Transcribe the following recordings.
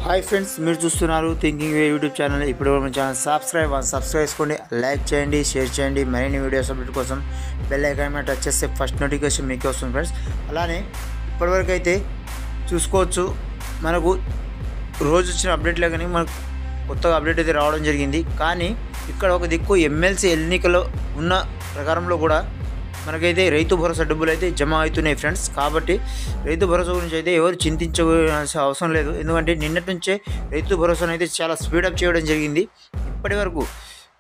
Hi friends, మీరు చూస్తున్నారు thinking వే YouTube channel. ఇప్పుడు మన ఛానల్ సబ్స్క్రైబ్ చేసుకోండి, లైక్ చేయండి, షేర్ చేయండి. మరిన్ని వీడియోస్ అప్డేట్ కోసం బెల్ ఐకాన్ మీద టచ్ చేస్తే ఫస్ట్ నోటిఫికేషన్ మీకే వస్తుంది ఫ్రెండ్స్. అలానే ఇప్పటివరకు అయితే చూసుకోవచ్చు, మనకు రోజు వచ్చిన అప్డేట్లే కానీ మనకు కొత్తగా అప్డేట్ అయితే రావడం జరిగింది. కానీ ఇక్కడ ఒక దిక్కు ఎమ్మెల్సీ ఎన్నికలో ఉన్న ప్రకారంలో కూడా మనకైతే రైతు భరోసా డబ్బులు అయితే జమ అవుతున్నాయి ఫ్రెండ్స్. కాబట్టి రైతు భరోసా గురించి అయితే ఎవరు చింతించాల్సిన అవసరం లేదు. ఎందుకంటే నిన్నటి నుంచే రైతు భరోసాను అయితే చాలా స్పీడప్ చేయడం జరిగింది. ఇప్పటి వరకు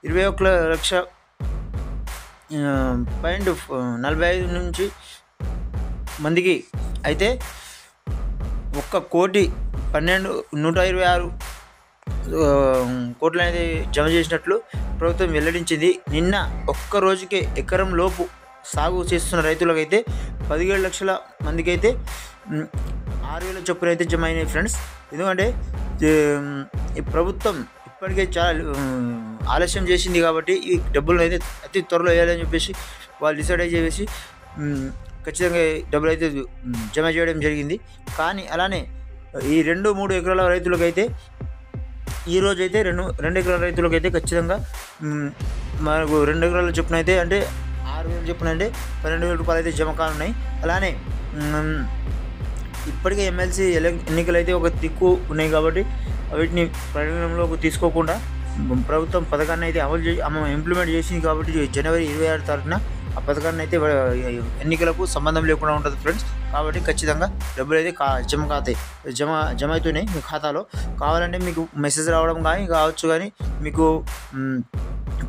21,45 నుంచి మందికి అయితే 1,126 కోట్లు అనేది జమ చేసినట్లు ప్రభుత్వం వెల్లడించింది. నిన్న ఒక్క రోజుకే ఎకరం లోపు సాగు చేస్తున్న రైతులకైతే 17 లక్షల మందికి అయితే 6,000 చొప్పున అయితే జమ అయినాయి ఫ్రెండ్స్. ఎందుకంటే ఈ ప్రభుత్వం ఇప్పటికే చాలా ఆలస్యం చేసింది కాబట్టి ఈ డబ్బులు అయితే అతి త్వరలో వేయాలని చెప్పేసి వాళ్ళు డిసైడ్ చేసి ఖచ్చితంగా డబ్బులు అయితే జమ చేయడం జరిగింది. కానీ అలానే ఈ 2-3 ఎకరాల రైతులకైతే ఈరోజు అయితే 2 ఎకరాల రైతులకైతే ఖచ్చితంగా మనకు 2 ఎకరాల చొప్పున అయితే అంటే 6,000 చొప్పున అంటే 12,000 రూపాయలు అయితే జమ కానున్నాయి. అలానే ఇప్పటికే ఎమ్మెల్సీ ఎన్నికలు అయితే ఒక దిక్కు ఉన్నాయి కాబట్టి వీటిని పరిగణనలోకి తీసుకోకుండా ప్రభుత్వం పథకాన్ని అయితే ఇంప్లిమెంట్ చేసింది. కాబట్టి జనవరి 26 తారీఖున ఆ పథకాన్ని అయితే ఎన్నికలకు సంబంధం లేకుండా ఉంటుంది ఫ్రెండ్స్. కాబట్టి ఖచ్చితంగా డబ్బులు అయితే జమ అవుతున్నాయి మీ ఖాతాలో. కావాలంటే మీకు మెసేజ్ రావడం కానీ కావచ్చు, కానీ మీకు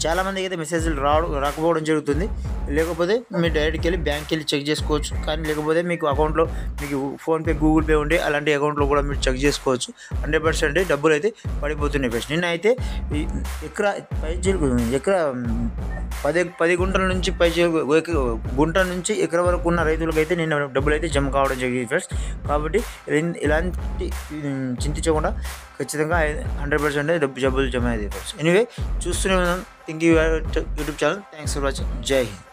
చాలామందికి అయితే మెసేజ్లు రాకపోవడం జరుగుతుంది. లేకపోతే మీరు డైరెక్ట్కి వెళ్ళి బ్యాంక్కి వెళ్ళి చెక్ చేసుకోవచ్చు. కానీ లేకపోతే మీకు అకౌంట్లో మీకు ఫోన్పే, గూగుల్ పే ఉంటే అలాంటి అకౌంట్లో కూడా మీరు చెక్ చేసుకోవచ్చు. 100% డబ్బులు అయితే పడిపోతున్నాయి ఫ్రెండ్స్. నిన్న అయితే ఎకరా 10 గుంటల నుంచి గుంట నుంచి ఎకర వరకు ఉన్న రైతులకైతే నిన్న డబ్బులు అయితే జమ కావడం జరిగింది ఫ్రెండ్స్. కాబట్టి ఇలాంటి చింతించకుండా ఖచ్చితంగా 100% డబ్బులు జమ అయ్యేది ఫ్రెండ్స్. ఎనీవే చూస్తూనే ఉన్నాం thinking YouTube channel. Thanks for watching. జై హింద్.